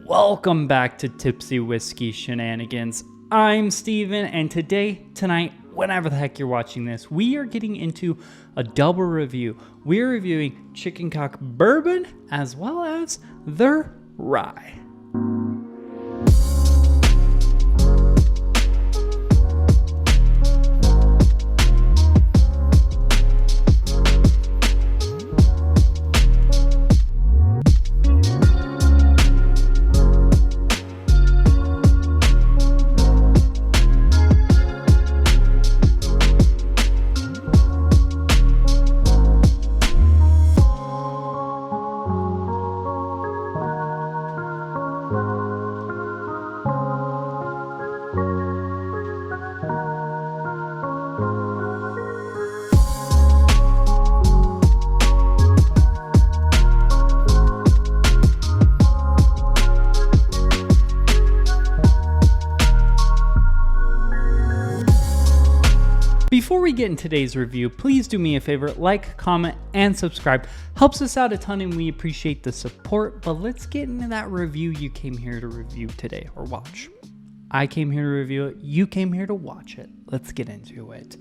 Welcome back to Tipsy Whiskey Shenanigans. I'm Steven, and tonight, whenever the heck you're watching this, we are getting into a double review. We're reviewing Chicken Cock Bourbon as well as their rye. Before we get in today's review, please do me a favor, like, comment, and subscribe. Helps us out a ton and we appreciate the support, but let's get into that review you came here to review today, or watch. I came here to review it, you came here to watch it. Let's get into it.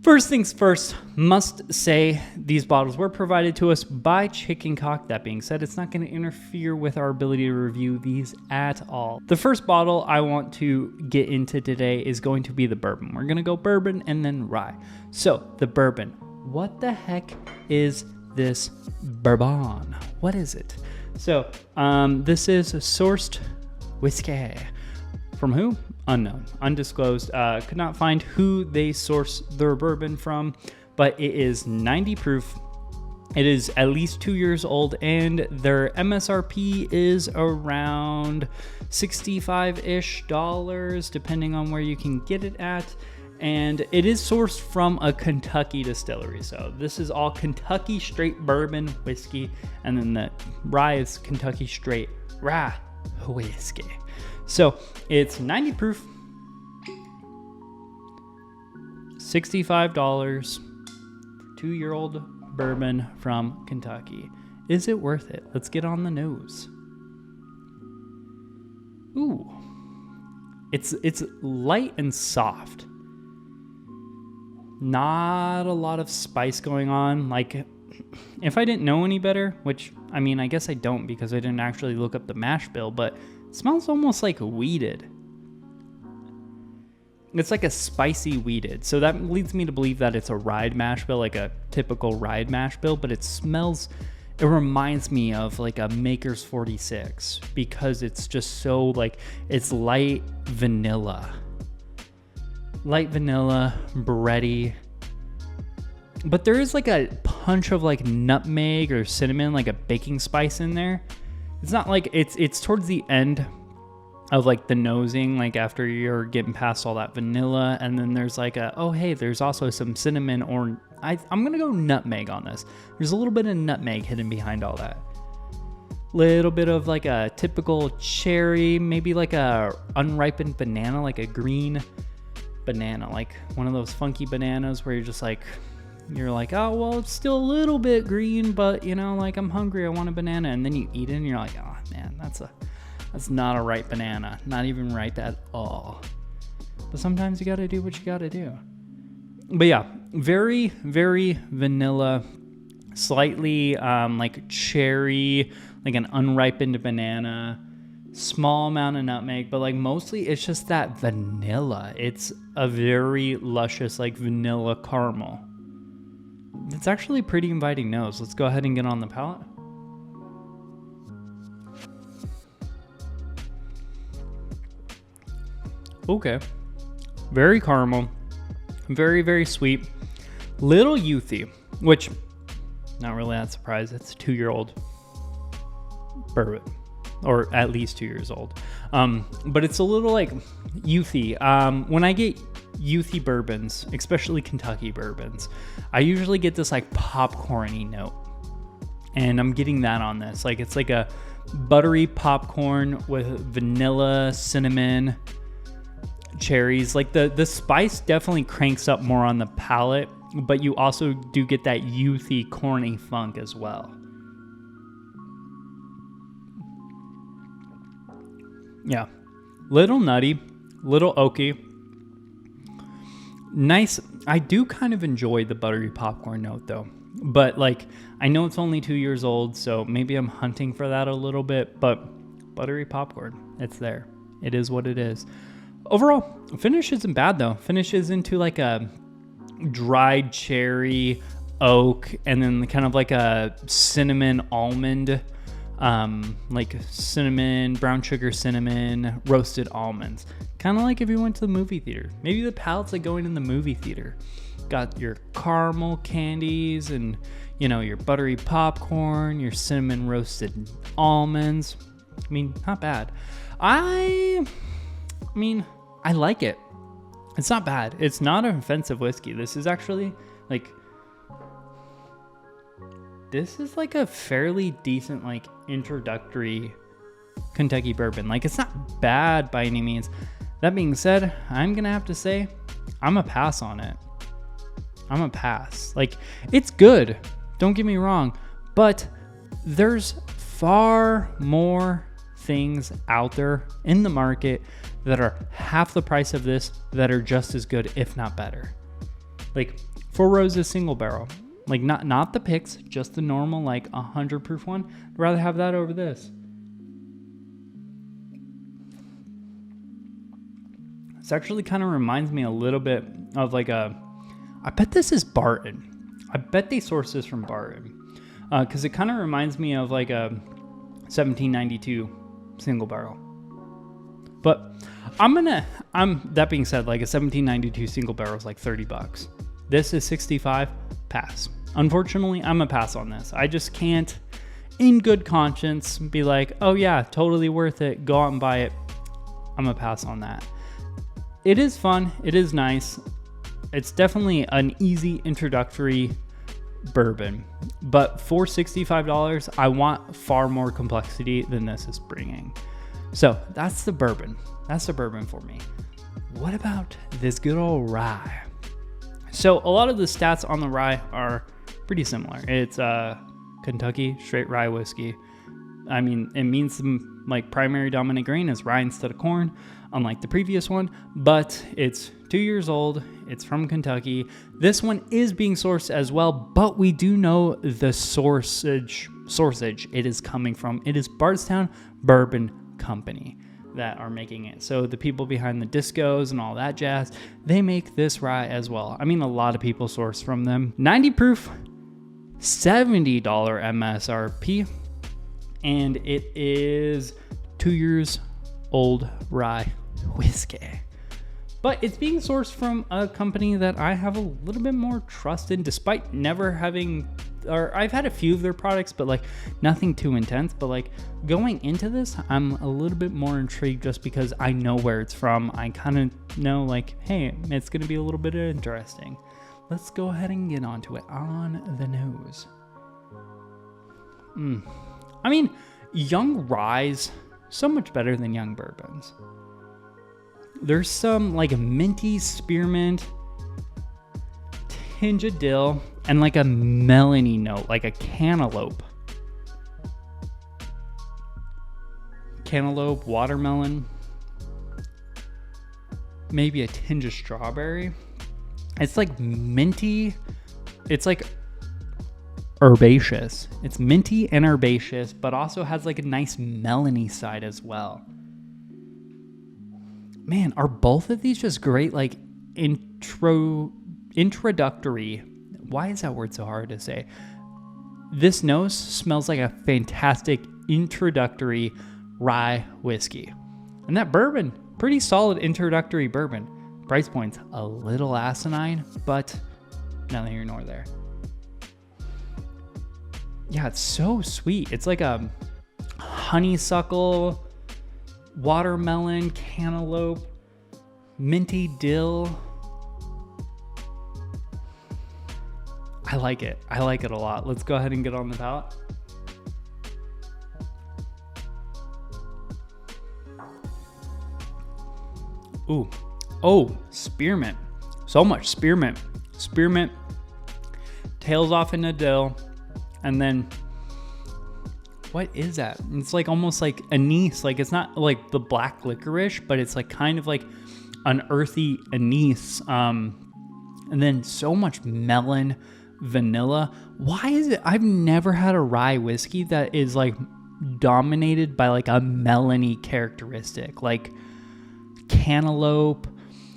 First things first, must say these bottles were provided to us by Chicken Cock. That being said, it's not going to interfere with our ability to review these at all. The first bottle I want to get into today is going to be the bourbon. We're going to go bourbon and then rye. So, the bourbon. What the heck is this bourbon? What is it? So, this is sourced whiskey. From who? Unknown, undisclosed. Could not find who they source their bourbon from, but it is 90 proof. It is at least 2 years old, and their MSRP is around $65-ish, depending on where you can get it at. And it is sourced from a Kentucky distillery. So this is all Kentucky straight bourbon whiskey, and then the rye is Kentucky straight rye whiskey. So it's 90 proof, $65, 2-year-old bourbon from Kentucky. Is it worth it? Let's get on the nose. Ooh, it's light and soft. Not a lot of spice going on. Like, if I didn't know any better, which, I mean, I guess I don't because I didn't actually look up the mash bill, but it smells almost like weeded. It's like a spicy weeded. So that leads me to believe that it's a rye mash bill, like a typical rye mash bill, but it reminds me of like a Maker's 46 because it's just so like, it's light vanilla. Light vanilla, bready. But there is like a punch of like nutmeg or cinnamon, like a baking spice in there. It's not like it's towards the end of like the nosing, like after you're getting past all that vanilla, and then there's like there's also some cinnamon, or I'm gonna go nutmeg on this. There's a little bit of nutmeg hidden behind all that. Little bit of like a typical cherry, maybe like a unripened banana, like a green banana, like one of those funky bananas where you're like, oh, well, it's still a little bit green, but you know, like I'm hungry, I want a banana. And then you eat it and you're like, oh man, that's not a ripe banana. Not even ripe at all. But sometimes you gotta do what you gotta do. But yeah, very, very vanilla, slightly like cherry, like an unripened banana, small amount of nutmeg, but like mostly it's just that vanilla. It's a very luscious, like vanilla caramel. It's actually a pretty inviting nose. Let's go ahead and get on the palate. Okay. Very caramel. Very, very sweet. Little youthy, which, not really that surprised. It's a 2-year-old bourbon. Or at least 2 years old. But it's a little like youthy. When I get youthy bourbons, especially Kentucky bourbons, I usually get this like popcorny note, and I'm getting that on this. Like it's like a buttery popcorn with vanilla, cinnamon, cherries. Like the spice definitely cranks up more on the palate, but you also do get that youthy, corny funk as well. Yeah. Little nutty, little oaky. Nice. I do kind of enjoy the buttery popcorn note though. But like, I know it's only 2 years old, so maybe I'm hunting for that a little bit, but buttery popcorn, it's there. It is what it is. Overall, finish isn't bad though. Finish is into like a dried cherry, oak, and then kind of like a cinnamon almond, like cinnamon, brown sugar cinnamon, roasted almonds. Kind of like if you went to the movie theater. Maybe the palate's like going in the movie theater. Got your caramel candies and, you know, your buttery popcorn, your cinnamon roasted almonds. I mean, not bad. I mean, I like it. It's not bad. It's not an offensive whiskey. This is actually like, this is like a fairly decent, like introductory Kentucky bourbon. Like, it's not bad by any means. That being said, I'm going to have to say I'm a pass on it. I'm a pass. Like, it's good. Don't get me wrong. But there's far more things out there in the market that are half the price of this that are just as good, if not better. Like, Four Roses single barrel. Like, not the picks, just the normal, like 100 proof one. I'd rather have that over this. This actually kind of reminds me a little bit of like I bet this is Barton. I bet they source this from Barton. Because it kind of reminds me of like a 1792 single barrel. But that being said, like a 1792 single barrel is like $30. This is 65, pass. Unfortunately, I'm a pass on this. I just can't, in good conscience, be like, oh yeah, totally worth it. Go out and buy it. I'm a pass on that. It is fun. It is nice. It's definitely an easy introductory bourbon. But for $65, I want far more complexity than this is bringing. So that's the bourbon. That's the bourbon for me. What about this good old rye? So a lot of the stats on the rye are pretty similar. It's Kentucky straight rye whiskey. I mean, it means some like primary dominant grain is rye instead of corn, unlike the previous one, but it's 2 years old. It's from Kentucky. This one is being sourced as well, but we do know the sourcage it is coming from. It is Bardstown Bourbon Company that are making it. So the people behind the discos and all that jazz, they make this rye as well. I mean, a lot of people source from them. 90 proof, $70 MSRP, and it is 2 years old rye whiskey. But it's being sourced from a company that I have a little bit more trust in, despite never having, or I've had a few of their products, but like nothing too intense. But like going into this, I'm a little bit more intrigued just because I know where it's from. I kind of know like, hey, it's going to be a little bit interesting. Let's go ahead and get onto it. On the nose. I mean, young ryes, so much better than young bourbons. There's some like a minty spearmint, tinge of dill, and like a melony note, like a cantaloupe. Cantaloupe, watermelon, maybe a tinge of strawberry. It's like minty. It's like herbaceous. It's minty and herbaceous, but also has like a nice melony side as well. Man, are both of these just great, like introductory? Why is that word so hard to say? This nose smells like a fantastic introductory rye whiskey. And that bourbon, pretty solid introductory bourbon. Price point's a little asinine, but neither here nor there. Yeah, it's so sweet. It's like a honeysuckle, watermelon, cantaloupe, minty dill. I like it. I like it a lot. Let's go ahead and get on the palate. Ooh. Oh, spearmint. So much spearmint. Spearmint tails off into dill, and then what is that? It's like almost like anise. Like it's not like the black licorice, but it's like kind of like an earthy anise. And then so much melon, vanilla. Why is it? I've never had a rye whiskey that is like dominated by like a melony characteristic, like cantaloupe,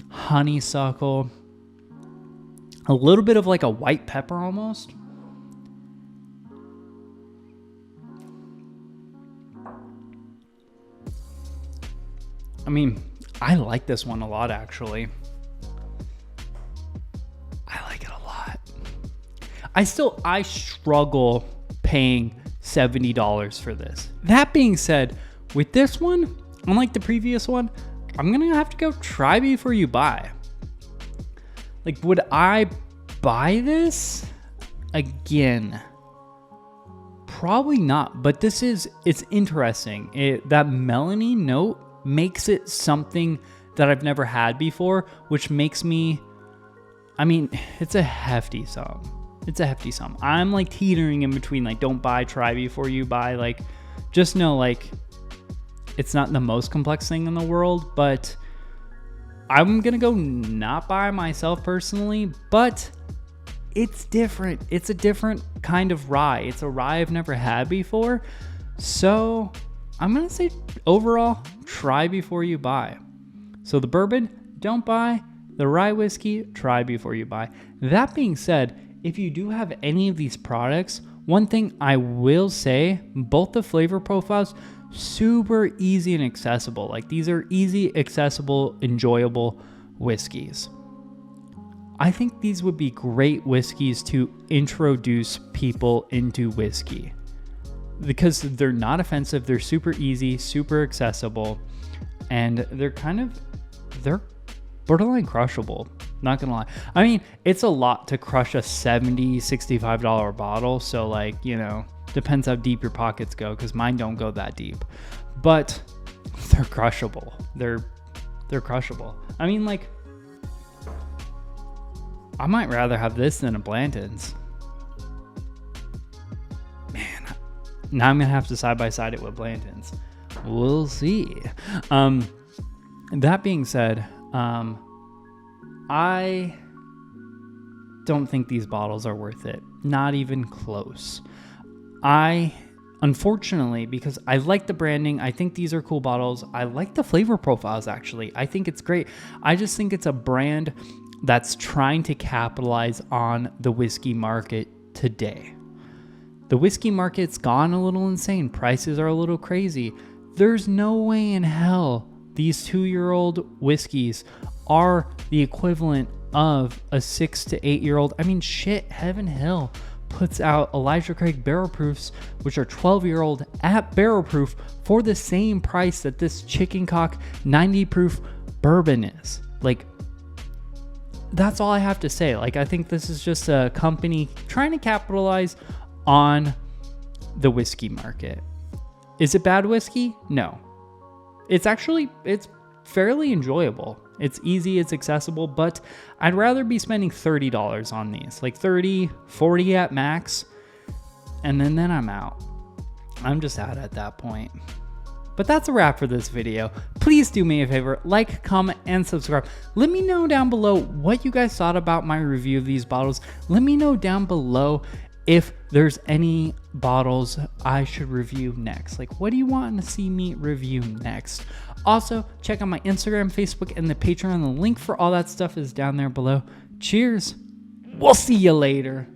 honeysuckle, a little bit of like a white pepper almost. I mean, I like this one a lot, actually. I like it a lot. I struggle paying $70 for this. That being said, with this one, unlike the previous one, I'm gonna have to go try before you buy. Like, would I buy this again? Probably not, but it's interesting. That melony note makes it something that I've never had before, which makes me, I mean, it's a hefty sum. It's a hefty sum. I'm like teetering in between, like, don't buy, try before you buy. Like, just know, like, it's not the most complex thing in the world, but I'm gonna go not buy myself personally, but it's different. It's a different kind of rye. It's a rye I've never had before. So I'm gonna say overall, try before you buy. So the bourbon, don't buy. The rye whiskey, try before you buy. That being said, if you do have any of these products, one thing I will say, both the flavor profiles, super easy and accessible. Like, these are easy, accessible, enjoyable whiskeys. I think these would be great whiskeys to introduce people into whiskey because they're not offensive. They're super easy, super accessible, and they're borderline crushable. Not gonna lie. I mean, it's a lot to crush a $70, $65 bottle. So, like, you know, depends how deep your pockets go, because mine don't go that deep. But they're crushable. They're crushable. I mean, like, I might rather have this than a Blanton's. Man, now I'm gonna have to side by side it with Blanton's. We'll see. That being said, I don't think these bottles are worth it. Not even close. Unfortunately, because I like the branding, I think these are cool bottles. I like the flavor profiles, actually. I think it's great. I just think it's a brand that's trying to capitalize on the whiskey market today. The whiskey market's gone a little insane. Prices are a little crazy. There's no way in hell these 2-year-old whiskeys are the equivalent of a 6 to 8-year-old. I mean, shit, Heaven Hill puts out Elijah Craig barrel proofs, which are 12-year-old at barrel proof for the same price that this Chicken Cock 90 proof bourbon is. Like, that's all I have to say. Like, I think this is just a company trying to capitalize on the whiskey market. Is it bad whiskey? No. It's fairly enjoyable. It's easy, it's accessible, but I'd rather be spending $30 on these, like 30, 40 at max, and then I'm out. I'm just out at that point. But that's a wrap for this video. Please do me a favor, like, comment, and subscribe. Let me know down below what you guys thought about my review of these bottles. Let me know down below if there's any bottles I should review next. Like, what do you want to see me review next? Also, check out my Instagram, Facebook, and the Patreon. The link for all that stuff is down there below. Cheers. We'll see you later.